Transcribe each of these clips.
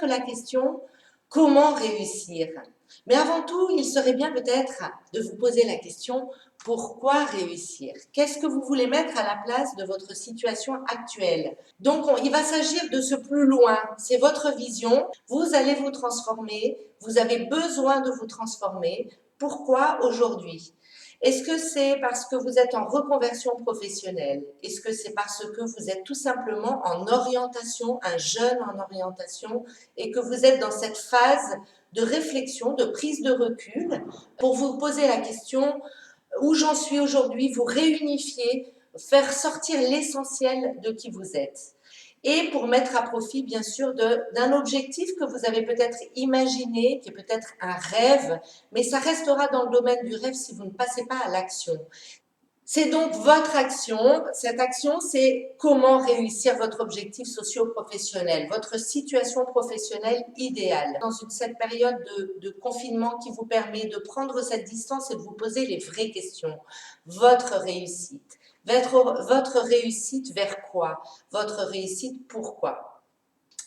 la question « Comment réussir ?» Mais avant tout, il serait bien peut-être de vous poser la question « Pourquoi réussir ?» Qu'est-ce que vous voulez mettre à la place de votre situation actuelle? Donc, il va s'agir de ce plus loin. C'est votre vision. Vous allez vous transformer. Vous avez besoin de vous transformer. Pourquoi aujourd'hui? Est-ce que c'est parce que vous êtes en reconversion professionnelle? Est-ce que c'est parce que vous êtes tout simplement en orientation, un jeune en orientation, et que vous êtes dans cette phase de réflexion, de prise de recul, pour vous poser la question où j'en suis aujourd'hui, vous réunifier, faire sortir l'essentiel de qui vous êtes. Et pour mettre à profit, bien sûr, d'un objectif que vous avez peut-être imaginé, qui est peut-être un rêve, mais ça restera dans le domaine du rêve si vous ne passez pas à l'action. C'est donc votre action. Cette action, c'est comment réussir votre objectif socio-professionnel, votre situation professionnelle idéale. Dans cette période de confinement qui vous permet de prendre cette distance et de vous poser les vraies questions. Votre réussite. Votre réussite vers quoi? Votre réussite pourquoi?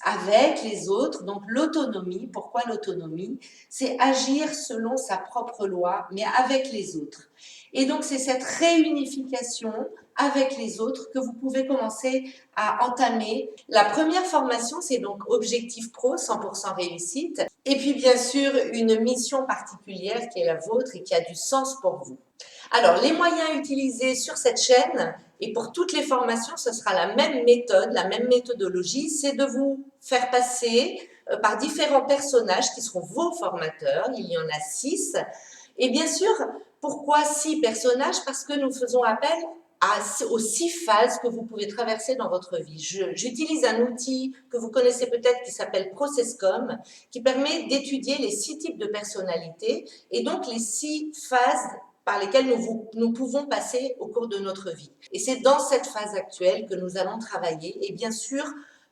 Avec les autres, donc l'autonomie. Pourquoi l'autonomie? C'est agir selon sa propre loi, mais avec les autres. Et donc, c'est cette réunification avec les autres que vous pouvez commencer à entamer. La première formation, c'est donc Objectif Pro, 100% réussite. Et puis, bien sûr, une mission particulière qui est la vôtre et qui a du sens pour vous. Alors, les moyens utilisés sur cette chaîne et pour toutes les formations, ce sera la même méthode, la même méthodologie, c'est de vous faire passer par différents personnages qui seront vos formateurs. Il y en a 6. Et bien sûr, pourquoi 6 personnages? Parce que nous faisons appel aux 6 phases que vous pouvez traverser dans votre vie. J'utilise un outil que vous connaissez peut-être qui s'appelle ProcessCom, qui permet d'étudier les 6 types de personnalités et donc les 6 phases par lesquelles nous pouvons passer au cours de notre vie. Et c'est dans cette phase actuelle que nous allons travailler et bien sûr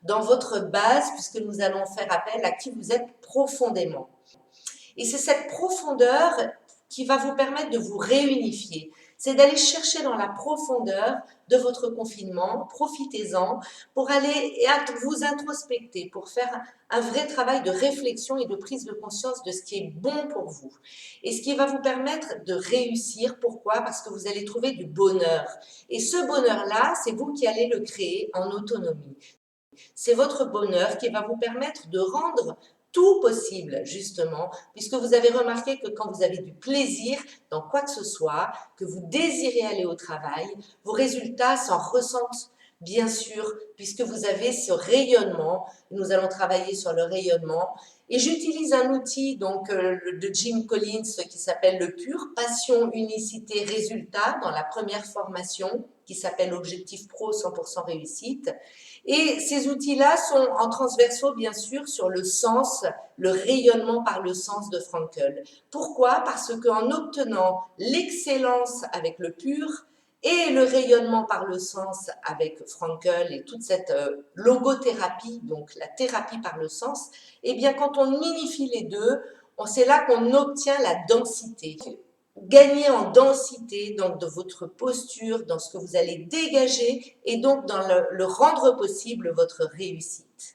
dans votre base puisque nous allons faire appel à qui vous êtes profondément. Et c'est cette profondeur qui va vous permettre de vous réunifier. C'est d'aller chercher dans la profondeur de votre confinement, profitez-en, pour aller vous introspecter, pour faire un vrai travail de réflexion et de prise de conscience de ce qui est bon pour vous. Et ce qui va vous permettre de réussir. Pourquoi? Parce que vous allez trouver du bonheur. Et ce bonheur-là, c'est vous qui allez le créer en autonomie. C'est votre bonheur qui va vous permettre de rendre tout possible, justement, puisque vous avez remarqué que quand vous avez du plaisir dans quoi que ce soit, que vous désirez aller au travail, vos résultats s'en ressentent, bien sûr, puisque vous avez ce rayonnement. Nous allons travailler sur le rayonnement. Et j'utilise un outil donc de Jim Collins qui s'appelle le PUR, Passion, Unicité, Résultat, dans la première formation qui s'appelle Objectif Pro 100% réussite. Et ces outils-là sont en transversaux, bien sûr, sur le sens, le rayonnement par le sens de Frankl. Pourquoi? Parce qu'en obtenant l'excellence avec le PUR et le rayonnement par le sens avec Frankl et toute cette logothérapie, donc la thérapie par le sens, eh bien, quand on unifie les deux, c'est là qu'on obtient la densité. Gagner en densité donc de votre posture, dans ce que vous allez dégager et donc dans le rendre possible votre réussite.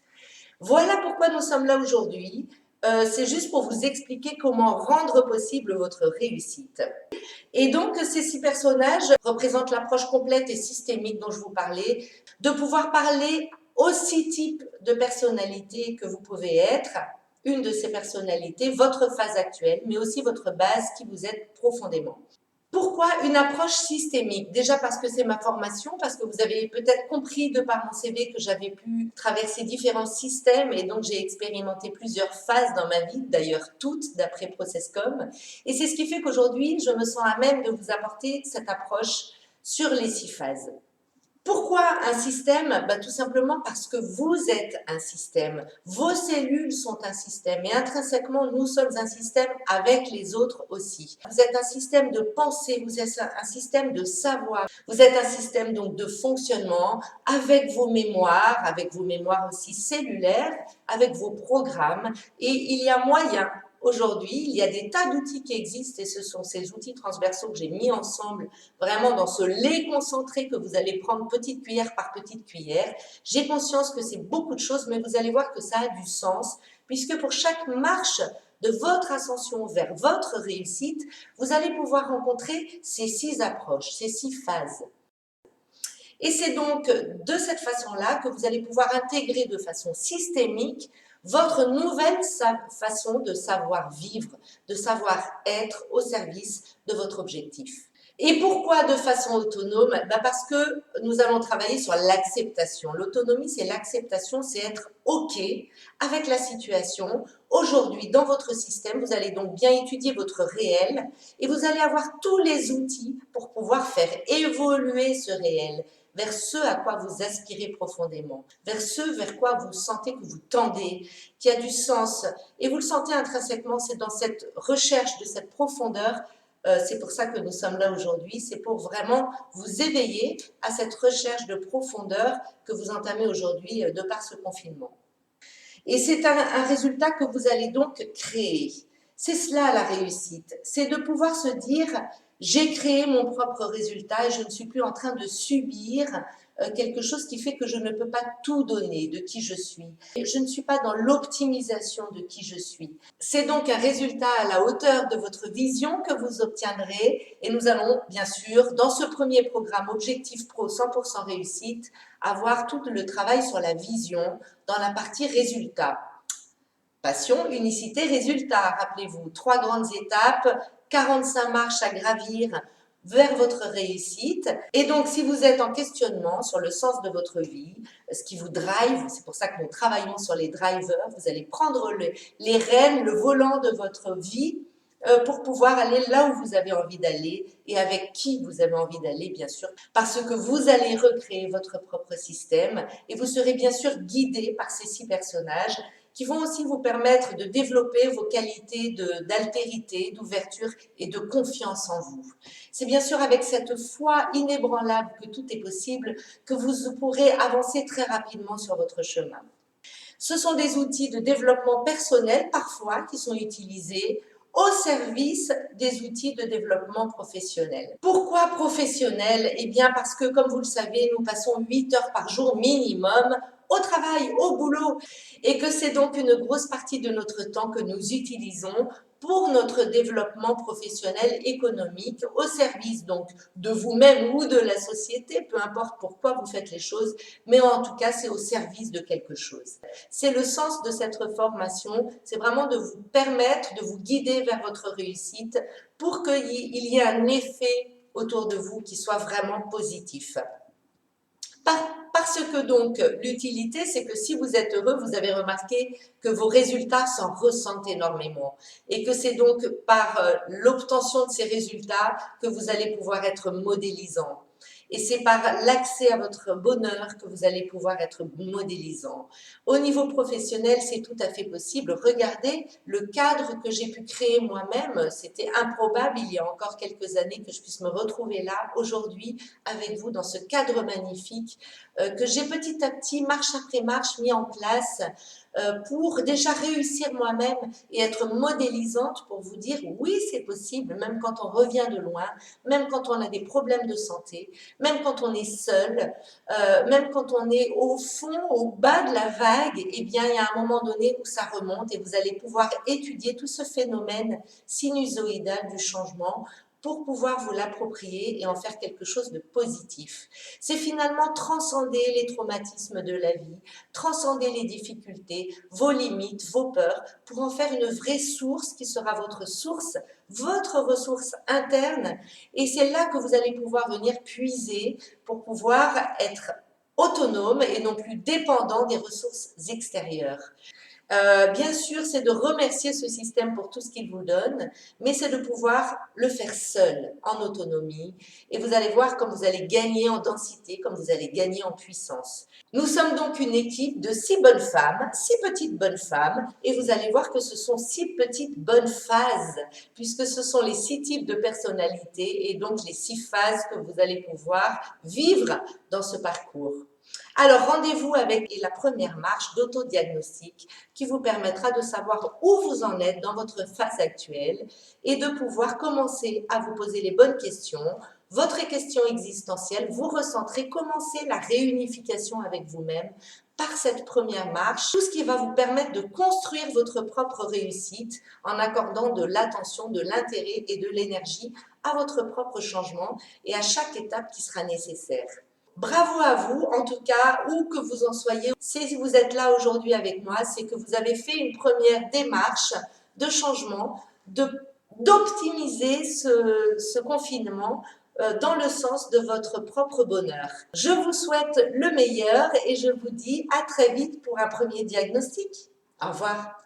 Voilà pourquoi nous sommes là aujourd'hui. C'est juste pour vous expliquer comment rendre possible votre réussite. Et donc, ces 6 personnages représentent l'approche complète et systémique dont je vous parlais, de pouvoir parler aux 6 types de personnalités que vous pouvez être, une de ces personnalités, votre phase actuelle, mais aussi votre base qui vous êtes profondément. Pourquoi une approche systémique? Déjà parce que c'est ma formation, parce que vous avez peut-être compris de par mon CV que j'avais pu traverser différents systèmes et donc j'ai expérimenté plusieurs phases dans ma vie, d'ailleurs toutes d'après ProcessCom. Et c'est ce qui fait qu'aujourd'hui, je me sens à même de vous apporter cette approche sur les 6 phases. Pourquoi un système? Tout simplement parce que vous êtes un système. Vos cellules sont un système et intrinsèquement, nous sommes un système avec les autres aussi. Vous êtes un système de pensée, vous êtes un système de savoir, vous êtes un système donc de fonctionnement avec vos mémoires aussi cellulaires, avec vos programmes et il y a moyen aujourd'hui, il y a des tas d'outils qui existent et ce sont ces outils transversaux que j'ai mis ensemble vraiment dans ce lait concentré que vous allez prendre petite cuillère par petite cuillère. J'ai conscience que c'est beaucoup de choses, mais vous allez voir que ça a du sens puisque pour chaque marche de votre ascension vers votre réussite, vous allez pouvoir rencontrer ces 6 approches, ces 6 phases. Et c'est donc de cette façon-là que vous allez pouvoir intégrer de façon systémique votre nouvelle façon de savoir vivre, de savoir être au service de votre objectif. Et pourquoi de façon autonome? Parce que nous allons travailler sur l'acceptation. L'autonomie, c'est l'acceptation, c'est être OK avec la situation. Aujourd'hui, dans votre système, vous allez donc bien étudier votre réel et vous allez avoir tous les outils pour pouvoir faire évoluer ce réel vers ce à quoi vous aspirez profondément, vers ce vers quoi vous sentez que vous tendez, qui a du sens. Et vous le sentez intrinsèquement, c'est dans cette recherche de cette profondeur. C'est pour ça que nous sommes là aujourd'hui, c'est pour vraiment vous éveiller à cette recherche de profondeur que vous entamez aujourd'hui de par ce confinement. Et c'est un résultat que vous allez donc créer. C'est cela la réussite, c'est de pouvoir se dire j'ai créé mon propre résultat et je ne suis plus en train de subir quelque chose qui fait que je ne peux pas tout donner de qui je suis. Je ne suis pas dans l'optimisation de qui je suis. C'est donc un résultat à la hauteur de votre vision que vous obtiendrez et nous allons bien sûr dans ce premier programme Objectif Pro 100% réussite avoir tout le travail sur la vision dans la partie résultat. Passion, unicité, résultat. Rappelez-vous, 3 grandes étapes, 45 marches à gravir vers votre réussite. Et donc, si vous êtes en questionnement sur le sens de votre vie, ce qui vous drive, c'est pour ça que nous travaillons sur les drivers, vous allez prendre les rênes, le volant de votre vie pour pouvoir aller là où vous avez envie d'aller et avec qui vous avez envie d'aller, bien sûr, parce que vous allez recréer votre propre système et vous serez bien sûr guidé par ces 6 personnages qui vont aussi vous permettre de développer vos qualités d'altérité, d'ouverture et de confiance en vous. C'est bien sûr avec cette foi inébranlable que tout est possible que vous pourrez avancer très rapidement sur votre chemin. Ce sont des outils de développement personnel parfois qui sont utilisés au service des outils de développement professionnel. Pourquoi professionnel? Eh bien parce que, comme vous le savez, nous passons 8 heures par jour minimum au travail, au boulot, et que c'est donc une grosse partie de notre temps que nous utilisons pour notre développement professionnel économique, au service donc de vous-même ou de la société, peu importe pourquoi vous faites les choses, mais en tout cas c'est au service de quelque chose. C'est le sens de cette formation, c'est vraiment de vous permettre, de vous guider vers votre réussite pour qu'il y ait un effet autour de vous qui soit vraiment positif. Parce que donc l'utilité, c'est que si vous êtes heureux, vous avez remarqué que vos résultats s'en ressentent énormément et que c'est donc par l'obtention de ces résultats que vous allez pouvoir être modélisant. Et c'est par l'accès à votre bonheur que vous allez pouvoir être modélisant. Au niveau professionnel, c'est tout à fait possible. Regardez le cadre que j'ai pu créer moi-même. C'était improbable il y a encore quelques années que je puisse me retrouver là, aujourd'hui, avec vous, dans ce cadre magnifique que j'ai petit à petit, marche après marche, mis en place pour déjà réussir moi-même et être modélisante pour vous dire oui, c'est possible, même quand on revient de loin, même quand on a des problèmes de santé, même quand on est seul, même quand on est au fond, au bas de la vague, eh bien, il y a un moment donné où ça remonte et vous allez pouvoir étudier tout ce phénomène sinusoïdal du changement pour pouvoir vous l'approprier et en faire quelque chose de positif. C'est finalement transcender les traumatismes de la vie, transcender les difficultés, vos limites, vos peurs, pour en faire une vraie source qui sera votre source, votre ressource interne. Et c'est là que vous allez pouvoir venir puiser pour pouvoir être autonome et non plus dépendant des ressources extérieures. Bien sûr, c'est de remercier ce système pour tout ce qu'il vous donne, mais c'est de pouvoir le faire seul, en autonomie. Et vous allez voir comme vous allez gagner en densité, comme vous allez gagner en puissance. Nous sommes donc une équipe de 6 bonnes femmes, 6 petites bonnes femmes, et vous allez voir que ce sont 6 petites bonnes phases, puisque ce sont les 6 types de personnalités et donc les 6 phases que vous allez pouvoir vivre dans ce parcours. Alors, rendez-vous avec la première marche d'autodiagnostic qui vous permettra de savoir où vous en êtes dans votre phase actuelle et de pouvoir commencer à vous poser les bonnes questions, votre question existentielle, vous recentrer, commencer la réunification avec vous-même par cette première marche, tout ce qui va vous permettre de construire votre propre réussite en accordant de l'attention, de l'intérêt et de l'énergie à votre propre changement et à chaque étape qui sera nécessaire. Bravo à vous, en tout cas, où que vous en soyez. Si vous êtes là aujourd'hui avec moi, c'est que vous avez fait une première démarche de changement, d'optimiser ce confinement dans le sens de votre propre bonheur. Je vous souhaite le meilleur et je vous dis à très vite pour un premier diagnostic. Au revoir.